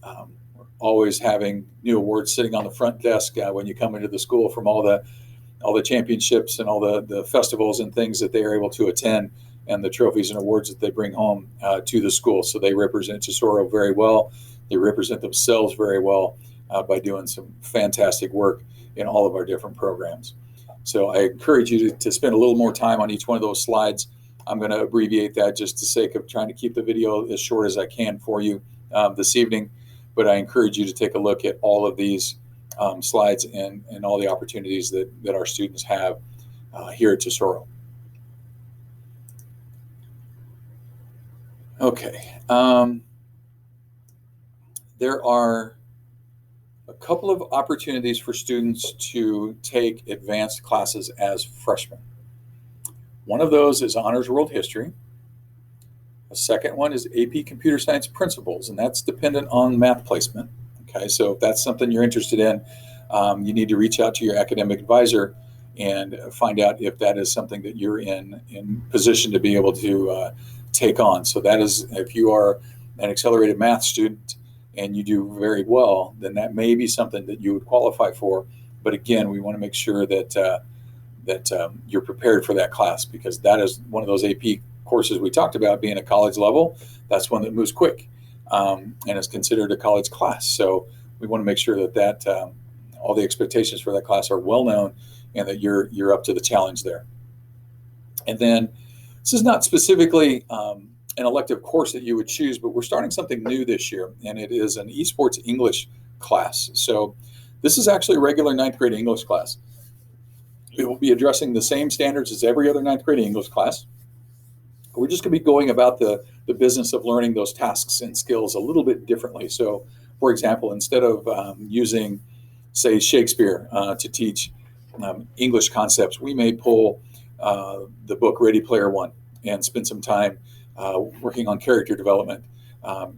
We're always having new awards sitting on the front desk when you come into the school from all the championships and all the festivals and things that they are able to attend, and the trophies and awards that they bring home to the school. So they represent Tesoro very well. They represent themselves very well by doing some fantastic work in all of our different programs. So I encourage you to spend a little more time on each one of those slides. I'm going to abbreviate that just for the sake of trying to keep the video as short as I can for you this evening. But I encourage you to take a look at all of these slides and all the opportunities that our students have here at Tesoro. Okay. there are a couple of opportunities for students to take advanced classes as freshmen. One of those is Honors World History. A second one is AP Computer Science Principles, and that's dependent on math placement. Okay, so if that's something you're interested in, you need to reach out to your academic advisor and find out if that is something that you're in position to be able to take on. So that is, if you are an accelerated math student and you do very well, then that may be something that you would qualify for. But again, we want to make sure that you're prepared for that class, because that is one of those AP courses we talked about being a college level. That's one that moves quick and is considered a college class. So we want to make sure that all the expectations for that class are well known and that you're up to the challenge there. And then this is not specifically an elective course that you would choose, but we're starting something new this year, and it is an esports English class. So this is actually a regular ninth grade English class. It will be addressing the same standards as every other ninth grade English class. We're just going to be going about the business of learning those tasks and skills a little bit differently. So, for example, instead of using, say, Shakespeare to teach English concepts, we may pull the book Ready Player One and spend some time working on character development,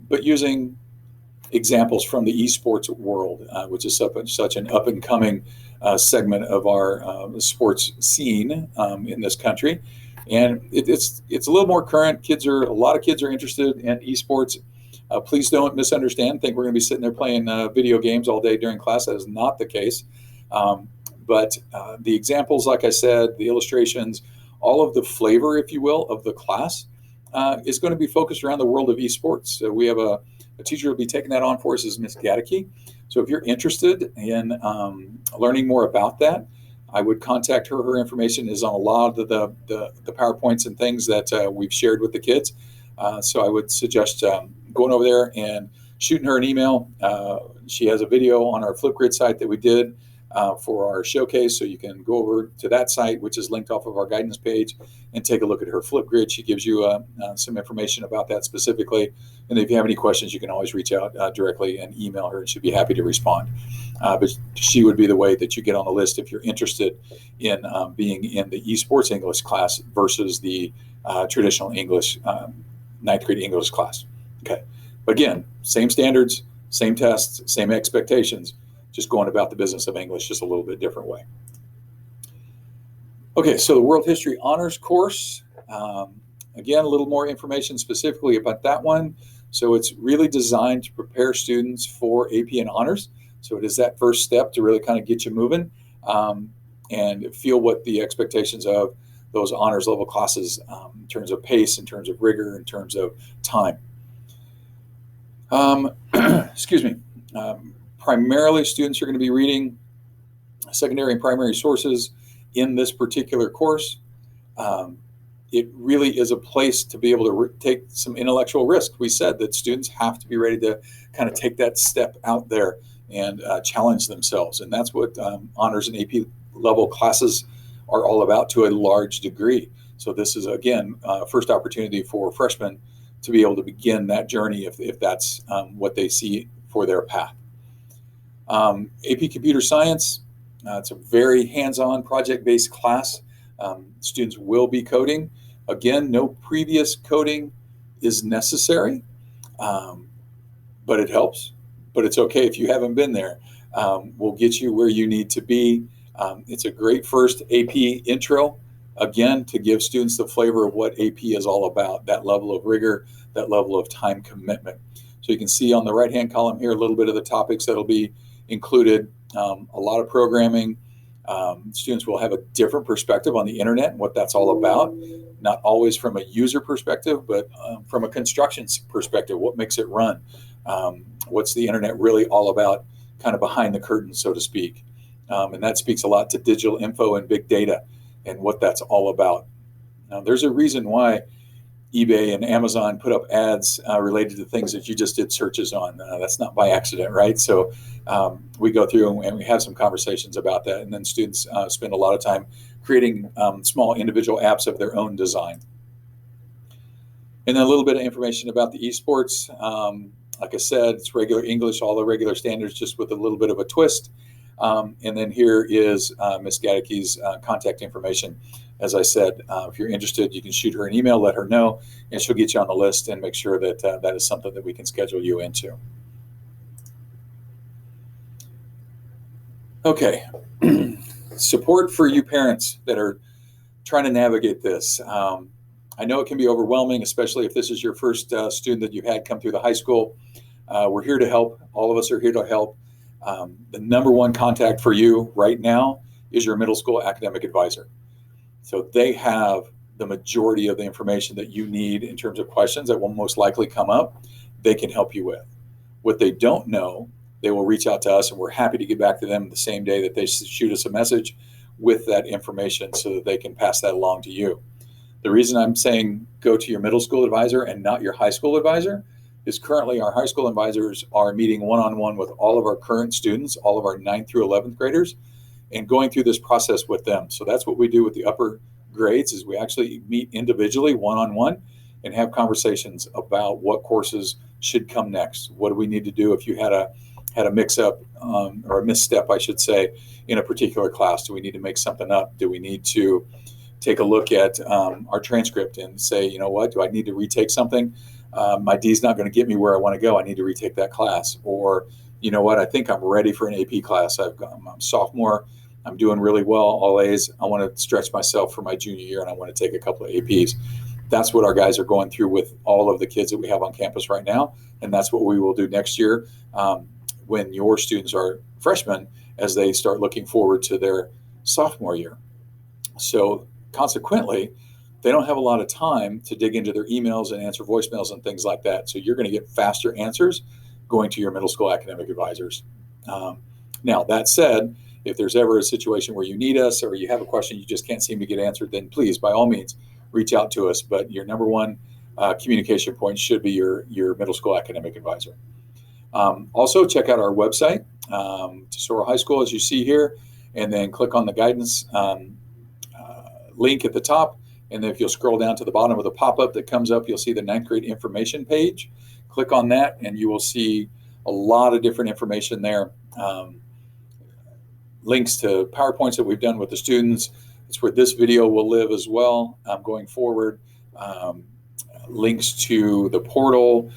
but using examples from the esports world, which is such an up-and-coming segment of our sports scene in this country. And it's a little more current. A lot of kids are interested in esports. Please don't misunderstand. Think we're going to be sitting there playing video games all day during class. That is not the case. But the examples, like I said, the illustrations, all of the flavor, if you will, of the class is going to be focused around the world of esports. So we have a teacher who will be taking that on for us, is Miss Gaddeke. So if you're interested in learning more about that, I would contact her. Her information is on a lot of the PowerPoints and things that we've shared with the kids. So I would suggest going over there and shooting her an email. She has a video on our Flipgrid site that we did for our showcase. So you can go over to that site, which is linked off of our guidance page, and take a look at her Flipgrid. She gives you some information about that specifically. And if you have any questions, you can always reach out directly and email her, and she'd be happy to respond. But she would be the way that you get on the list if you're interested in being in the esports English class versus the traditional English ninth grade English class. Okay. Again, same standards, same tests, same expectations, just going about the business of English just a little bit different way. Okay, so the World History Honors course, again, a little more information specifically about that one. So it's really designed to prepare students for AP and Honors. So it is that first step to really kind of get you moving and feel what the expectations of those honors level classes in terms of pace, in terms of rigor, in terms of time. Excuse me. Primarily, students are going to be reading secondary and primary sources in this particular course. It really is a place to be able to take some intellectual risk. We said that students have to be ready to kind of take that step out there and challenge themselves. And that's what honors and AP level classes are all about to a large degree. So this is, again, first opportunity for freshmen to be able to begin that journey if that's what they see for their path. AP Computer Science, it's a very hands-on project-based class. Students will be coding. Again, no previous coding is necessary, but it helps. But it's okay if you haven't been there. We'll get you where you need to be. It's a great first AP intro, again, to give students the flavor of what AP is all about, that level of rigor, that level of time commitment. So you can see on the right-hand column here a little bit of the topics that'll be included, a lot of programming. Students will have a different perspective on the internet and what that's all about, not always from a user perspective, but from a construction perspective, what makes it run? What's the internet really all about, kind of behind the curtain, so to speak? And that speaks a lot to digital info and big data and what that's all about. Now, there's a reason why eBay and Amazon put up ads related to things that you just did searches on. That's not by accident, right? So we go through and we have some conversations about that. And then students spend a lot of time creating small individual apps of their own design. And then a little bit of information about the esports. Like I said, it's regular English, all the regular standards, just with a little bit of a twist. And then here is Ms. Gaddecke's contact information. As I said, if you're interested, you can shoot her an email, let her know, and she'll get you on the list and make sure that that is something that we can schedule you into. Okay. Support for you parents that are trying to navigate this. I know it can be overwhelming, especially if this is your first student that you've had come through the high school. We're here to help. All of us are here to help. The number one contact for you right now is your middle school academic advisor. So they have the majority of the information that you need in terms of questions that will most likely come up. They can help you with. What they don't know, they will reach out to us, and we're happy to get back to them the same day that they shoot us a message with that information so that they can pass that along to you. The reason I'm saying go to your middle school advisor and not your high school advisor is currently our high school advisors are meeting one-on-one with all of our current students, all of our 9th through 11th graders, and going through this process with them. So that's what we do with the upper grades is we actually meet individually one-on-one and have conversations about what courses should come next. What do we need to do if you had a mix-up or a misstep, I should say, in a particular class? Do we need to make something up? Do we need to take a look at our transcript and say, you know what, do I need to retake something? My D's not going to get me where I want to go. I need to retake that class. Or, you know what, I think I'm ready for an AP class. I'm a sophomore. I'm doing really well, all A's. I want to stretch myself for my junior year, and I want to take a couple of APs. That's what our guys are going through with all of the kids that we have on campus right now. And that's what we will do next year when your students are freshmen, as they start looking forward to their sophomore year. So consequently, they don't have a lot of time to dig into their emails and answer voicemails and things like that. So you're going to get faster answers going to your middle school academic advisors. Now, that said, if there's ever a situation where you need us or you have a question you just can't seem to get answered, then please, by all means, reach out to us. But your number one communication point should be your middle school academic advisor. Also, check out our website, Tesoro High School, as you see here, and then click on the guidance link at the top. And then if you'll scroll down to the bottom of the pop-up that comes up, you'll see the 9th grade information page. Click on that, and you will see a lot of different information there. Links to PowerPoints that we've done with the students. It's where this video will live as well going forward. Links to the portal.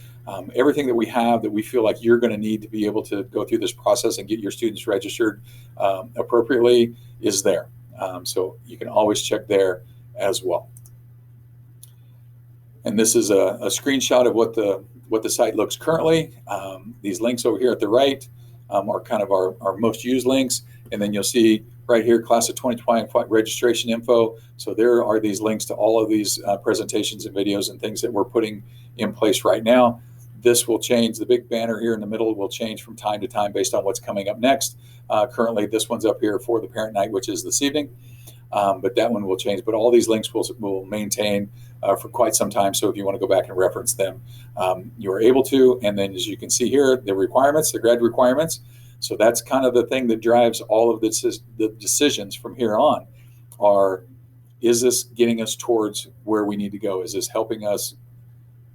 Everything that we have that we feel like you're going to need to be able to go through this process and get your students registered appropriately is there. So you can always check there as well. And this is a screenshot of what the site looks currently. These links over here at the right are kind of our most used links. And then you'll see right here, class of 2020 registration info. So there are these links to all of these presentations and videos and things that we're putting in place right now. This will change. The big banner here in the middle will change from time to time based on what's coming up next. Currently, this one's up here for the parent night, which is this evening. But that one will change. But all these links will maintain for quite some time. So if you want to go back and reference them, you are able to. And then as you can see here, the requirements, the grad requirements. So that's kind of the thing that drives all of the decisions from here on are, is this getting us towards where we need to go? Is this helping us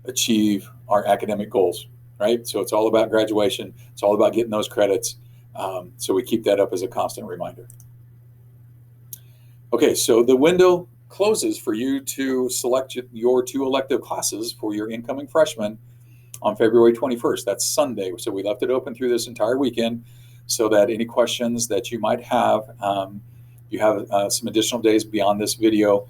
achieve our academic goals, right? So it's all about graduation. It's all about getting those credits. So we keep that up as a constant reminder. Okay, so the window closes for you to select your 2 elective classes for your incoming freshmen on February 21st. That's Sunday. So we left it open through this entire weekend so that any questions that you might have, you have some additional days beyond this video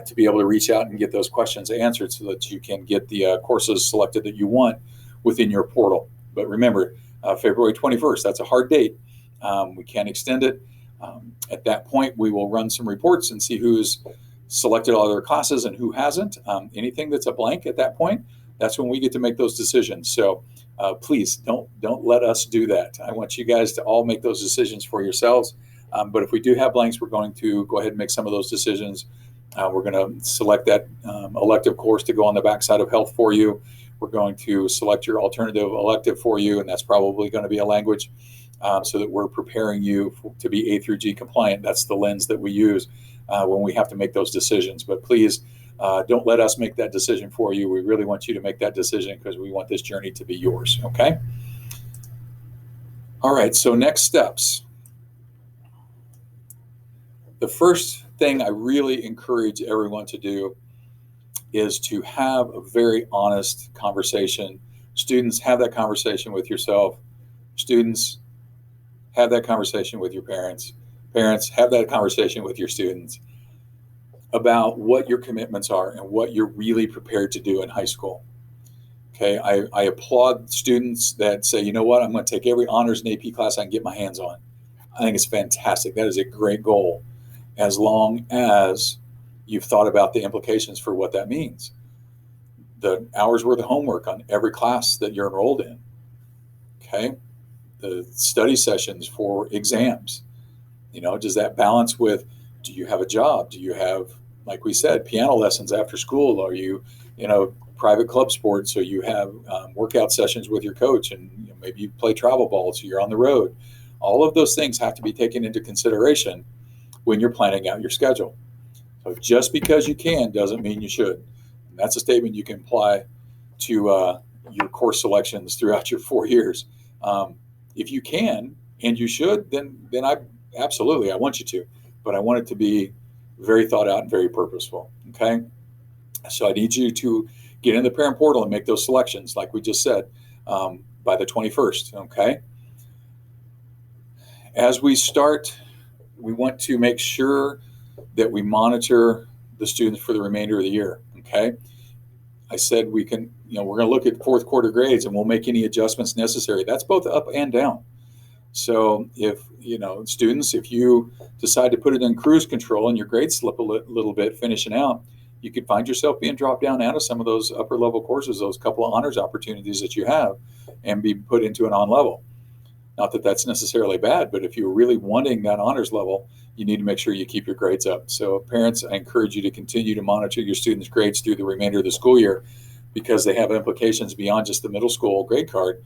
to be able to reach out and get those questions answered so that you can get the courses selected that you want within your portal. But remember, February 21st, that's a hard date. We can't extend it. At that point, we will run some reports and see who's selected all their classes and who hasn't. Anything that's a blank at that point, that's when we get to make those decisions. So please don't let us do that. I want you guys to all make those decisions for yourselves. But if we do have blanks, we're going to go ahead and make some of those decisions. We're going to select that elective course to go on the backside of health for you. We're going to select your alternative elective for you, and that's probably going to be a language so that we're preparing you to be A through G compliant. That's the lens that we use when we have to make those decisions. But please Don't let us make that decision for you. We really want you to make that decision because we want this journey to be yours, okay? All right, so next steps. The first thing I really encourage everyone to do is to have a very honest conversation. Students, have that conversation with yourself. Students, have that conversation with your parents. Parents, have that conversation with your students about what your commitments are and what you're really prepared to do in high school. Okay, I applaud students that say, you know what, I'm going to take every honors and AP class I can get my hands on. I think it's fantastic. That is a great goal, as long as you've thought about the implications for what that means. The hours worth of homework on every class that you're enrolled in. Okay, the study sessions for exams. Does that balance with, do you have a job? Do you have, like we said, piano lessons after school? Are you, private club sports? So you have workout sessions with your coach, and maybe you play travel ball, so you're on the road. All of those things have to be taken into consideration when you're planning out your schedule. So just because you can doesn't mean you should. And that's a statement you can apply to your course selections throughout your 4 years. If you can and you should, then I want you to, but I want it to be very thought out and very purposeful. Okay. So I need you to get in the parent portal and make those selections, like we just said, by the 21st. Okay. As we start, we want to make sure that we monitor the students for the remainder of the year. Okay. I said we can, we're going to look at fourth quarter grades and we'll make any adjustments necessary. That's both up and down. So if, students, if you decide to put it in cruise control and your grades slip a little bit finishing out, you could find yourself being dropped down out of some of those upper level courses, those couple of honors opportunities that you have, and be put into an on level. Not that that's necessarily bad, but if you're really wanting that honors level, you need to make sure you keep your grades up. So parents, I encourage you to continue to monitor your students' grades through the remainder of the school year, because they have implications beyond just the middle school grade card.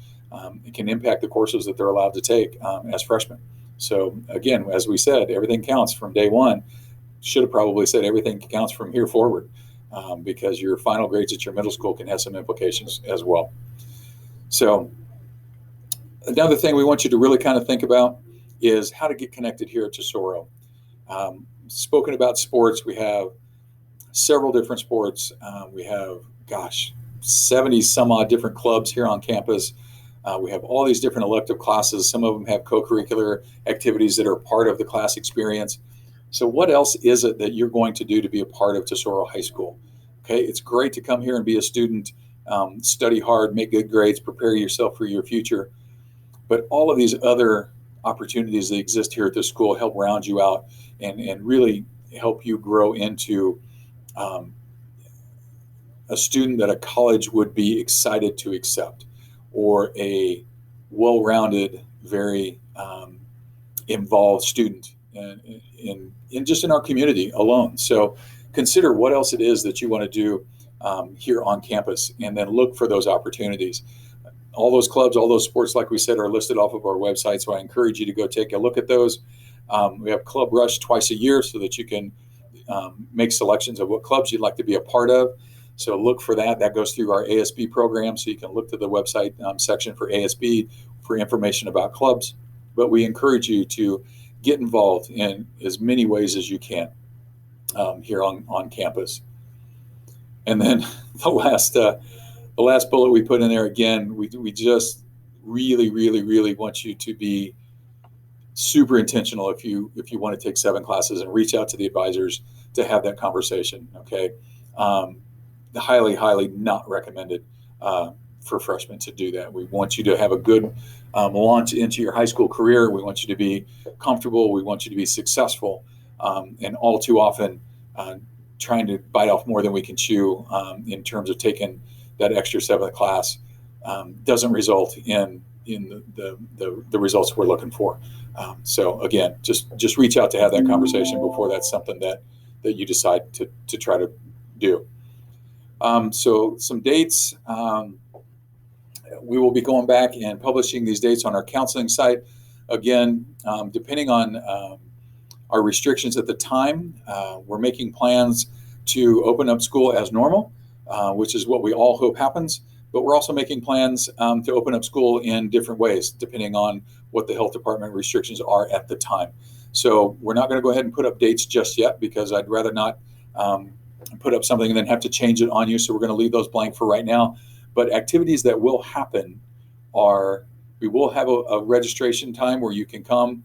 It can impact the courses that they're allowed to take as freshmen. So again, as we said, everything counts from day one. Should have probably said everything counts from here forward, because your final grades at your middle school can have some implications as well. So another thing we want you to really kind of think about is how to get connected here at Tesoro. Spoken about sports, we have several different sports. We have, 70 some odd different clubs here on campus. We have all these different elective classes. Some of them have co-curricular activities that are part of the class experience. So what else is it that you're going to do to be a part of Tesoro High School? Okay, it's great to come here and be a student, study hard, make good grades, prepare yourself for your future. But all of these other opportunities that exist here at this school help round you out and really help you grow into a student that a college would be excited to accept, or a well-rounded, very involved student in just in our community alone. So consider what else it is that you want to do here on campus, and then look for those opportunities. All those clubs, all those sports, like we said, are listed off of our website. So I encourage you to go take a look at those. We have Club Rush twice a year so that you can make selections of what clubs you'd like to be a part of. So look for that. That goes through our ASB program. So you can look to the website section for ASB for information about clubs. But we encourage you to get involved in as many ways as you can here on campus. And then the last bullet we put in there, again, we just really want you to be super intentional if you want to take 7 classes, and reach out to the advisors to have that conversation. Okay, highly not recommended for freshmen to do that. We want you to have a good launch into your high school career. We want you to be comfortable. We want you to be successful, and all too often trying to bite off more than we can chew in terms of taking that extra 7th class doesn't result in the results we're looking for. So again, just reach out to have that conversation before that's something that you decide to try to do. So some dates. We will be going back and publishing these dates on our counseling site. Again, depending on our restrictions at the time, we're making plans to open up school as normal, which is what we all hope happens. But we're also making plans to open up school in different ways, depending on what the health department restrictions are at the time. So we're not going to go ahead and put up dates just yet, because I'd rather not put up something and then have to change it on you. So we're going to leave those blank for right now. But activities that will happen are, we will have a registration time where you can come,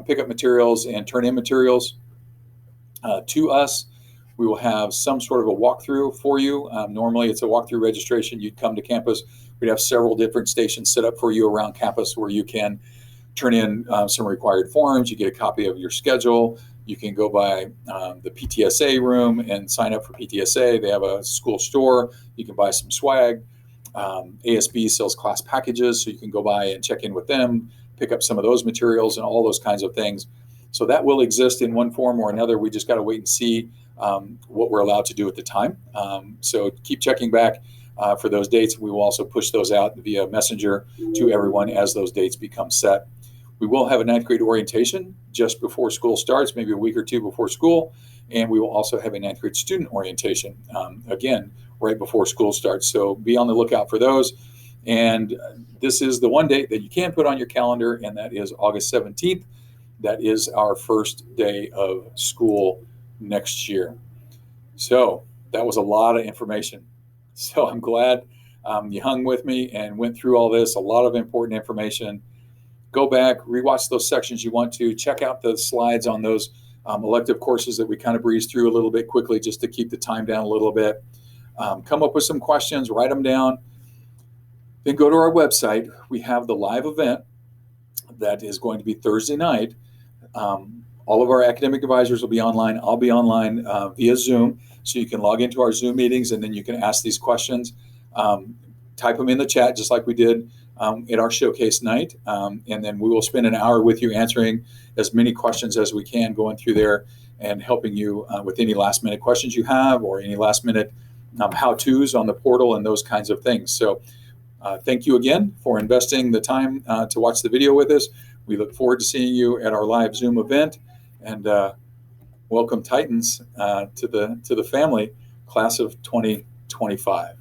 pick up materials and turn in materials to us. We will have some sort of a walkthrough for you. Normally it's a walkthrough registration. You'd come to campus. We'd have several different stations set up for you around campus where you can turn in some required forms. You get a copy of your schedule. You can go by the PTSA room and sign up for PTSA. They have a school store. You can buy some swag. ASB sells class packages, so you can go by and check in with them, pick up some of those materials and all those kinds of things. So that will exist in one form or another. We just got to wait and see what we're allowed to do at the time. So keep checking back for those dates. We will also push those out via messenger to everyone as those dates become set. We will have a ninth grade orientation just before school starts, maybe a week or two before school. And we will also have a ninth grade student orientation, again, right before school starts. So be on the lookout for those. And this is the one date that you can put on your calendar, and that is August 17th. That is our first day of school next year. So that was a lot of information. So I'm glad you hung with me and went through all this, a lot of important information. Go back, rewatch those sections you want to, check out the slides on those elective courses that we kind of breezed through a little bit quickly just to keep the time down a little bit. Come up with some questions, write them down. Then go to our website. We have the live event that is going to be Thursday night. All of our academic advisors will be online. I'll be online via Zoom. So you can log into our Zoom meetings, and then you can ask these questions. Type them in the chat just like we did at our showcase night. And then we will spend an hour with you answering as many questions as we can, going through there and helping you with any last minute questions you have, or any last minute how-tos on the portal and those kinds of things. So thank you again for investing the time to watch the video with us. We look forward to seeing you at our live Zoom event, and welcome Titans to the family, class of 2025.